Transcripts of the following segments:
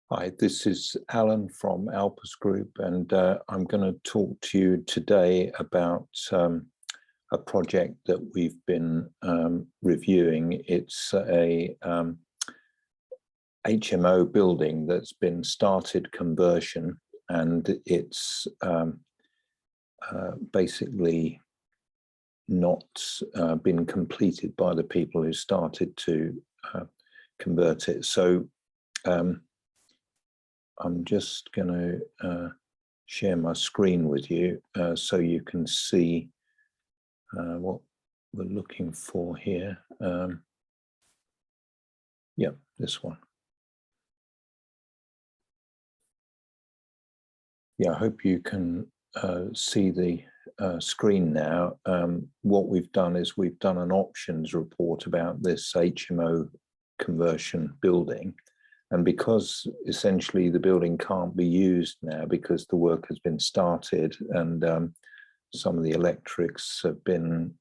Hi, this is Alan from Alpus Group, and I'm going to talk to you today about a project that we've been reviewing. It's a HMO building that's been started conversion, and it's basically not been completed by the people who started to convert it. So I'm just going to share my screen with you so you can see what we're looking for here. Yeah, this one. Yeah, I hope you can see the screen now. What we've done is we've done an options report about this HMO conversion building. And because essentially the building can't be used now because the work has been started and some of the electrics have been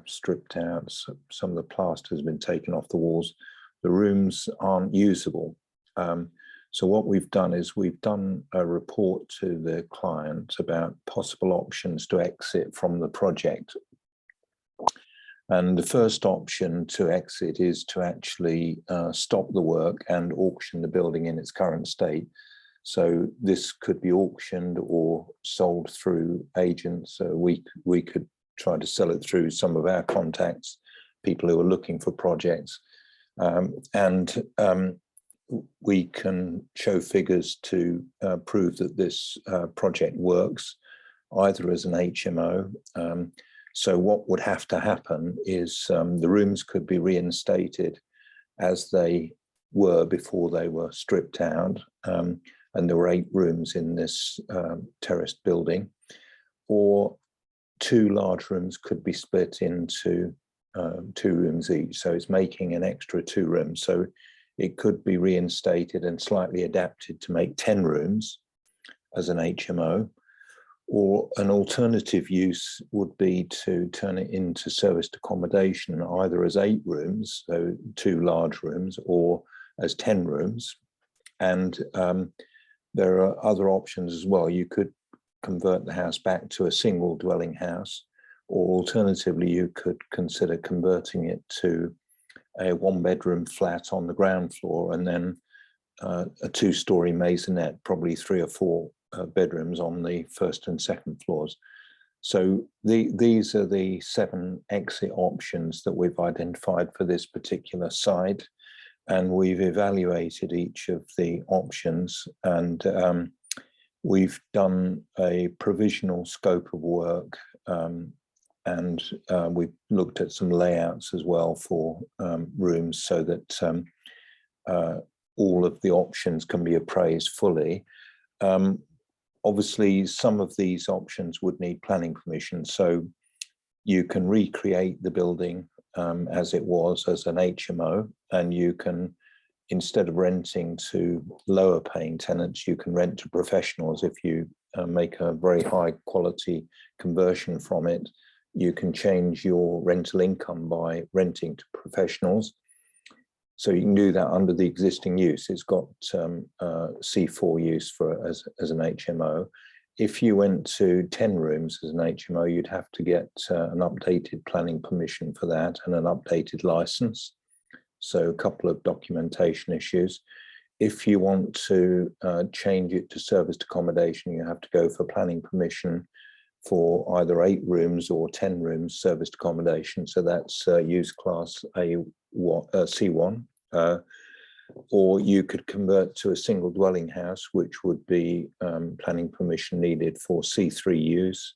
stripped out, so some of the plaster has been taken off the walls, the rooms aren't usable. So what we've done is we've done a report to the client about possible options to exit from the project. And the first option to exit is to actually stop the work and auction the building in its current state. So this could be auctioned or sold through agents. We could try to sell it through some of our contacts, people who are looking for projects. We can show figures to prove that this project works, either as an HMO. So what would have to happen is the rooms could be reinstated as they were before they were stripped out. And there were 8 rooms in this terraced building, or 2 large rooms could be split into 2 rooms each. So it's making an extra 2 rooms. So it could be reinstated and slightly adapted to make 10 rooms as an HMO. Or an alternative use would be to turn it into serviced accommodation, either as 8 rooms, so 2 large rooms, or as 10 rooms. And there are other options as well. You could convert the house back to a single dwelling house, or alternatively, you could consider converting it to a 1-bedroom flat on the ground floor, and then a 2-story maisonette, probably 3 or 4 bedrooms on the 1st and 2nd floors. So these are the 7 exit options that we've identified for this particular site, and we've evaluated each of the options, and we've done a provisional scope of work, and we've looked at some layouts as well for rooms so that all of the options can be appraised fully. Obviously, some of these options would need planning permission, so you can recreate the building as it was as an HMO, and you can, instead of renting to lower paying tenants, you can rent to professionals. If you make a very high quality conversion from it, you can change your rental income by renting to professionals. So you can do that under the existing use. It's got C4 use for as an HMO. If you went to 10 rooms as an HMO, you'd have to get an updated planning permission for that and an updated license. So a couple of documentation issues. If you want to change it to serviced accommodation, you have to go for planning permission for either 8 rooms or 10 rooms serviced accommodation. So that's use class C1. Or you could convert to a single dwelling house, which would be planning permission needed for C3 use,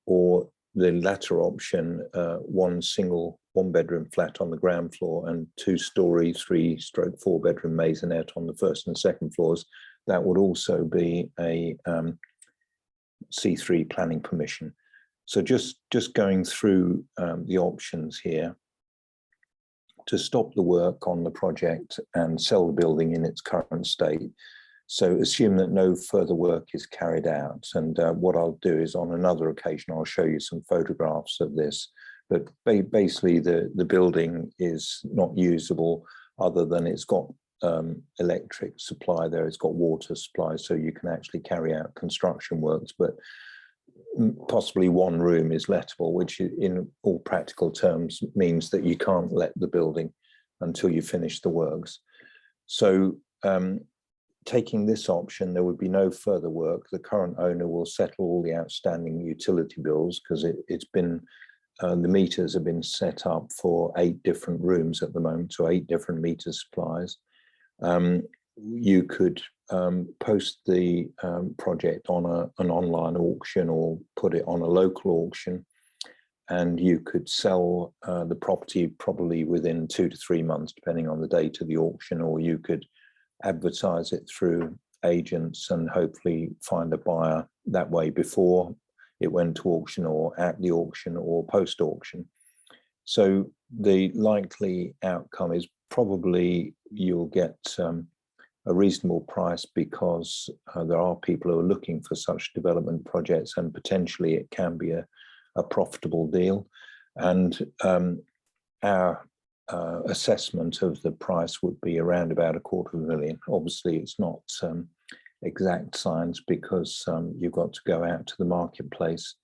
or the latter option, 1-bedroom flat on the ground floor and 2-story 3/4 bedroom maisonette on the 1st and 2nd floors. That would also be a C3 planning permission. So just going through the options here. To stop the work on the project and sell the building in its current state. So assume that no further work is carried out. And what I'll do is on another occasion, I'll show you some photographs of this. But basically the building is not usable other than it's got electric supply there, it's got water supply, so you can actually carry out construction works, but possibly one room is lettable, which in all practical terms means that you can't let the building until you finish the works. So taking this option, there would be no further work. The current owner will settle all the outstanding utility bills, because it's been, the meters have been set up for 8 different rooms at the moment, so 8 different meter supplies. You could post the project on an online auction or put it on a local auction, and you could sell the property probably within 2 to 3 months, depending on the date of the auction, or you could advertise it through agents and hopefully find a buyer that way before it went to auction, or at the auction, or post-auction. So the likely outcome is probably you'll get a reasonable price, because there are people who are looking for such development projects, and potentially it can be a profitable deal. And our assessment of the price would be around about $250,000. Obviously, it's not exact science, because you've got to go out to the marketplace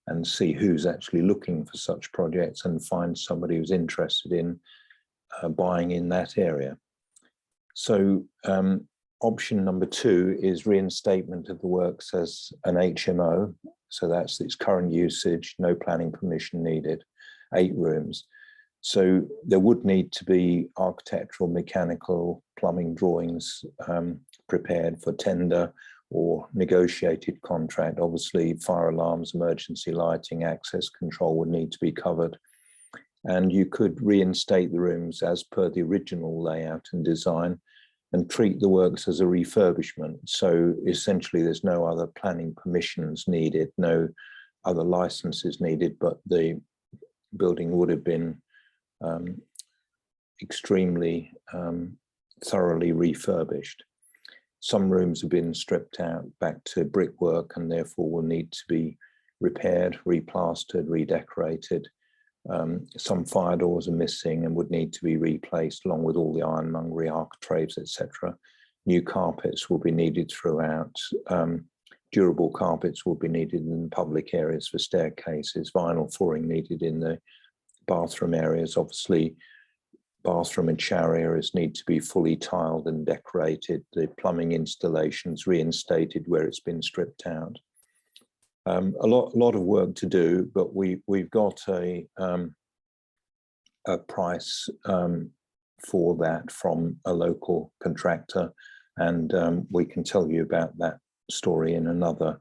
and see who's actually looking for such projects and find somebody who's interested in buying in that area. So option number 2 is reinstatement of the works as an HMO. So that's its current usage, no planning permission needed, 8 rooms. So there would need to be architectural, mechanical, plumbing drawings prepared for tender or negotiated contract. Obviously, fire alarms, emergency lighting, access control would need to be covered. And you could reinstate the rooms as per the original layout and design, and treat the works as a refurbishment. So essentially, there's no other planning permissions needed, no other licenses needed, but the building would have been extremely thoroughly refurbished. Some rooms have been stripped out back to brickwork, and therefore will need to be repaired, replastered, redecorated. Some fire doors are missing and would need to be replaced, along with all the ironmongery, architraves, etc. New carpets will be needed throughout. Durable carpets will be needed in public areas for staircases, vinyl flooring needed in the bathroom areas. Obviously, bathroom and shower areas need to be fully tiled and decorated. The plumbing installations reinstated where it's been stripped out. A lot of work to do, but we've got a price for that from a local contractor, and we can tell you about that story in another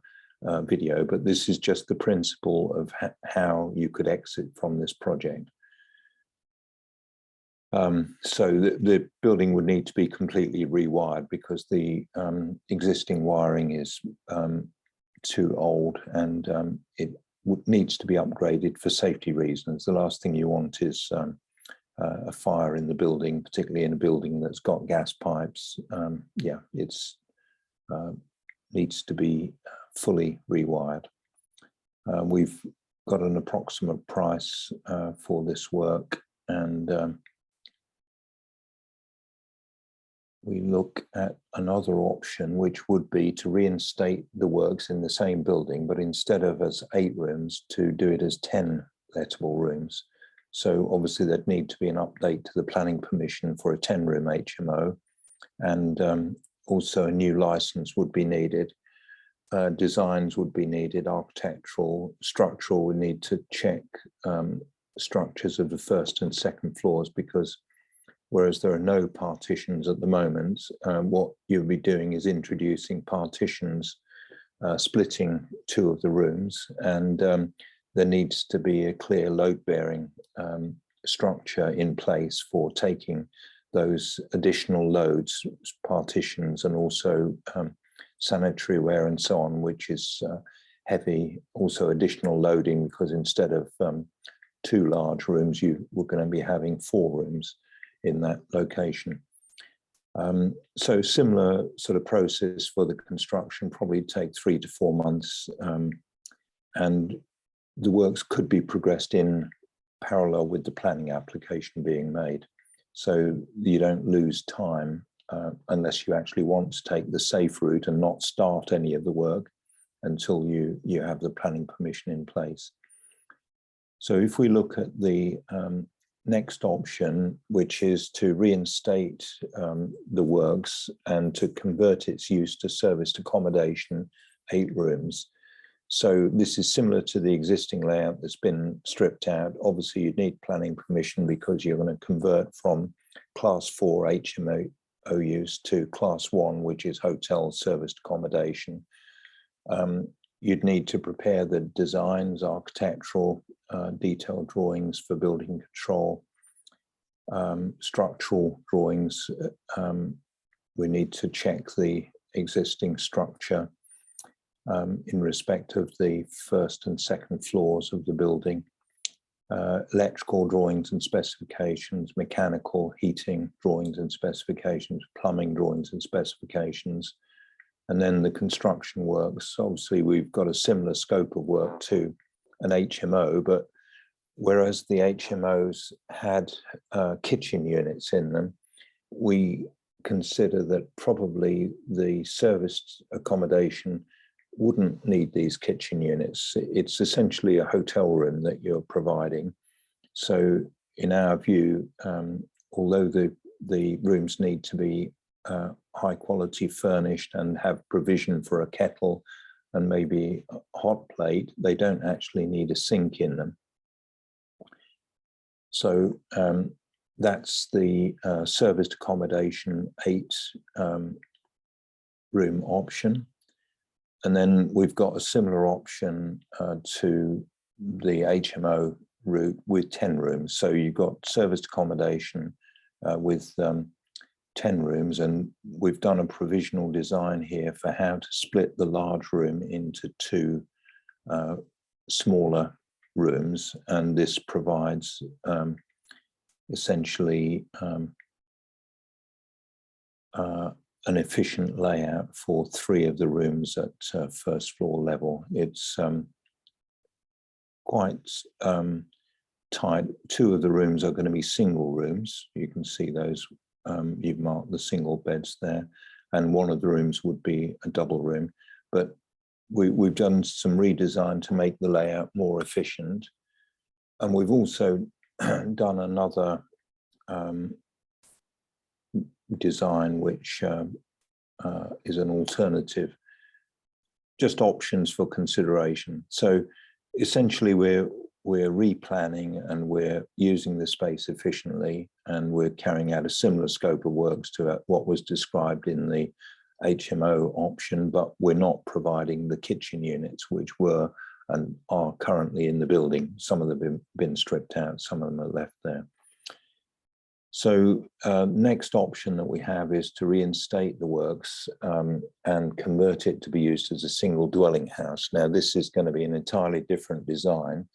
video. But this is just the principle of how you could exit from this project. So the building would need to be completely rewired, because the existing wiring is too old, and it needs to be upgraded for safety reasons. The last thing you want is a fire in the building, particularly in a building that's got gas pipes. Yeah, it's needs to be fully rewired. We've got an approximate price for this work, and we look at another option, which would be to reinstate the works in the same building, but instead of as 8 rooms, to do it as 10 lettable rooms. So obviously there'd need to be an update to the planning permission for a 10-room HMO, and also a new license would be needed. Designs would be needed, architectural, structural. We need to check structures of the first and second floors, because whereas there are no partitions at the moment, what you'll be doing is introducing partitions, splitting 2 of the rooms, and there needs to be a clear load-bearing structure in place for taking those additional loads, partitions, and also sanitary ware and so on, which is heavy. Also additional loading, because instead of 2 large rooms, you were going to be having 4 rooms in that location. So similar sort of process for the construction, probably take 3 to 4 months, and the works could be progressed in parallel with the planning application being made, so you don't lose time unless you actually want to take the safe route and not start any of the work until you have the planning permission in place. So if we look at the next option, which is to reinstate the works and to convert its use to serviced accommodation, 8 rooms. So this is similar to the existing layout that's been stripped out. Obviously, you need planning permission because you're going to convert from Class 4 HMO use to Class 1, which is hotel serviced accommodation. You'd need to prepare the designs, architectural, detailed drawings for building control, structural drawings. We need to check the existing structure in respect of the first and second floors of the building, electrical drawings and specifications, mechanical heating drawings and specifications, plumbing drawings and specifications, and then the construction works. Obviously, we've got a similar scope of work to an HMO, but whereas the HMOs had kitchen units in them, we consider that probably the serviced accommodation wouldn't need these kitchen units. It's essentially a hotel room that you're providing. So in our view, although the rooms need to be high quality furnished and have provision for a kettle and maybe a hot plate, they don't actually need a sink in them. So that's the serviced accommodation 8 room option. And then we've got a similar option to the HMO route with 10 rooms. So you've got serviced accommodation with 10 rooms, and we've done a provisional design here for how to split the large room into 2 smaller rooms, and this provides essentially an efficient layout for 3 of the rooms at first floor level. It's quite tight. 2 of the rooms are going to be single rooms. You can see those. You've marked the single beds there, and 1 of the rooms would be a double room. But we've done some redesign to make the layout more efficient, and we've also done another design which is an alternative, just options for consideration. So essentially we're replanning and we're using the space efficiently, and we're carrying out a similar scope of works to what was described in the HMO option, but we're not providing the kitchen units, which were and are currently in the building. Some of them have been stripped out, some of them are left there. So next option that we have is to reinstate the works and convert it to be used as a single dwelling house. Now, this is going to be an entirely different design.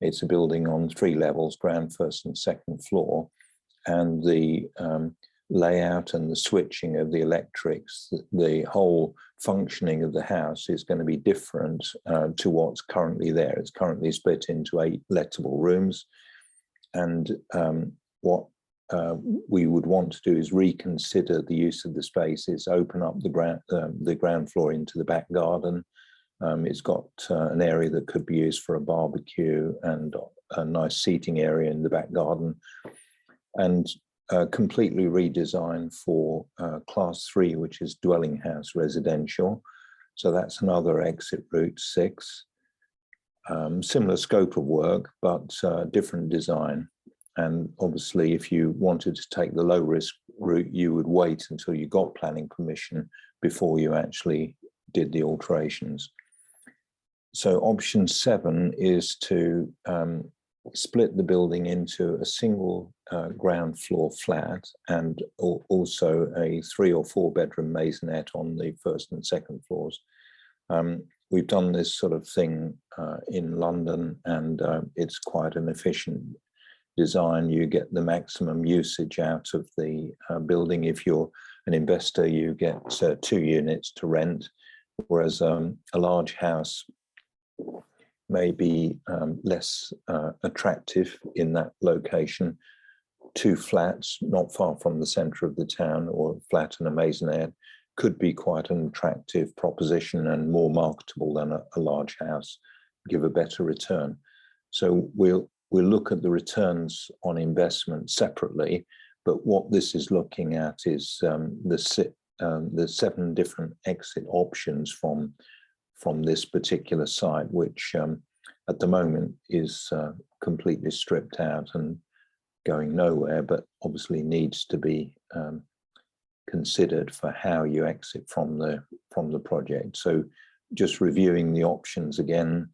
It's a building on 3 levels, ground, first and second floor, and the layout and the switching of the electrics, the whole functioning of the house is going to be different to what's currently there. It's currently split into 8 lettable rooms, and what we would want to do is reconsider the use of the spaces, open up the ground floor into the back garden. It's got an area that could be used for a barbecue and a nice seating area in the back garden, and completely redesigned for Class 3, which is dwelling house residential. So that's another exit route 6. Similar scope of work, but different design. And obviously, if you wanted to take the low risk route, you would wait until you got planning permission before you actually did the alterations. So option 7 is to split the building into a single ground floor flat and also a 3 or 4 bedroom maisonette on the first and second floors. We've done this sort of thing in London, and it's quite an efficient design. You get the maximum usage out of the building. If you're an investor, you get 2 units to rent, whereas a large house may be less attractive in that location. two flats not far from the centre of the town, or a flat and a maisonette, could be quite an attractive proposition and more marketable than a large house, give a better return. So we'll look at the returns on investment separately, but what this is looking at is the 7 different exit options from this particular site, which at the moment is completely stripped out and going nowhere, but obviously needs to be considered for how you exit from the project. So just reviewing the options again: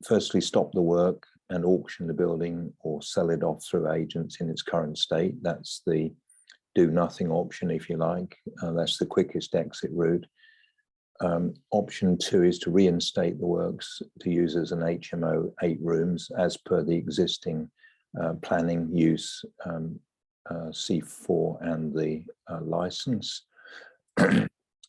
firstly, stop the work and auction the building or sell it off through agents in its current state. That's the do nothing option, if you like. That's the quickest exit route. Option 2 is to reinstate the works to use as an HMO 8 rooms as per the existing planning use C4 and the license.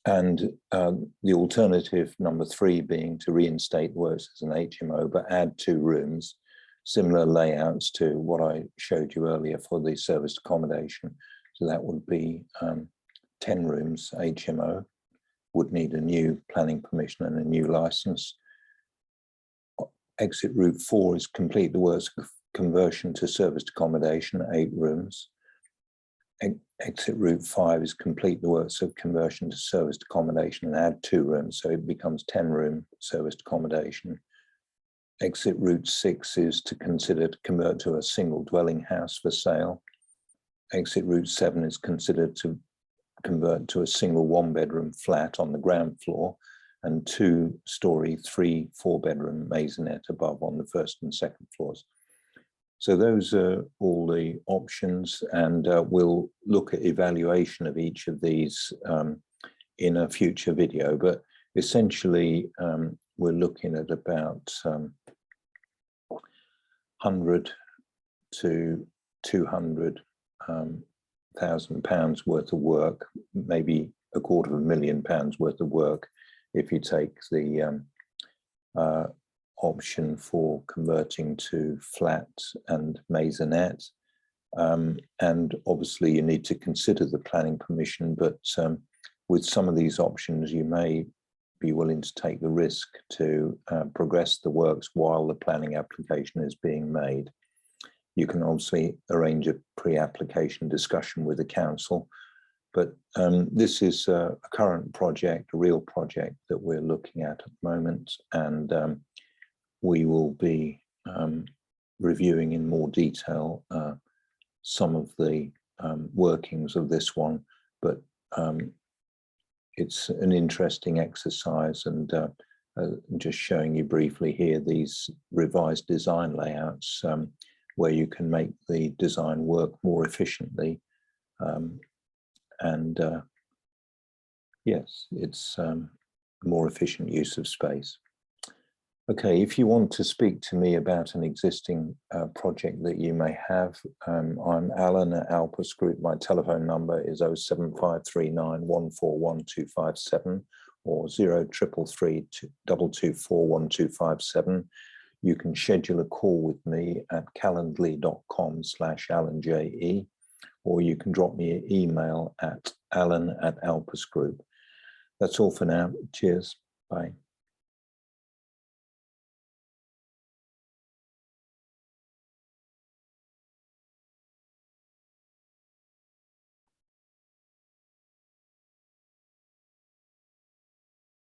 And the alternative number 3 being to reinstate the works as an HMO but add 2 rooms, similar layouts to what I showed you earlier for the serviced accommodation. So that would be 10 rooms HMO, would need a new planning permission and a new license. Exit route 4 is complete the works conversion to serviced accommodation, 8 rooms. Exit route 5 is complete the works of conversion to serviced accommodation and add 2 rooms, so it becomes 10-room serviced accommodation. Exit route 6 is to consider to convert to a single dwelling house for sale. Exit route 7 is considered to convert to a single 1-bedroom flat on the ground floor and 2-story, 3 4-bedroom maisonette above on the 1st and 2nd floors. So those are all the options, and we'll look at evaluation of each of these in a future video. But essentially, we're looking at about 100 to 200,000 pounds worth of work, maybe £250,000 worth of work, if you take the option for converting to flat and maisonette. And obviously you need to consider the planning permission, but with some of these options you may be willing to take the risk to progress the works while the planning application is being made. You can obviously arrange a pre-application discussion with the council, but this is a current project, a real project that we're looking at the moment, and we will be reviewing in more detail some of the workings of this one, but it's an interesting exercise, and just showing you briefly here these revised design layouts where you can make the design work more efficiently. Yes, it's more efficient use of space. Okay, if you want to speak to me about an existing project that you may have, I'm Alan at Alpus Group. My telephone number is 07539141257 or 0333 224 1257. You can schedule a call with me at calendly.com/AlanJE, or you can drop me an email at alan@alpusgroup. That's all for now. Cheers. Bye.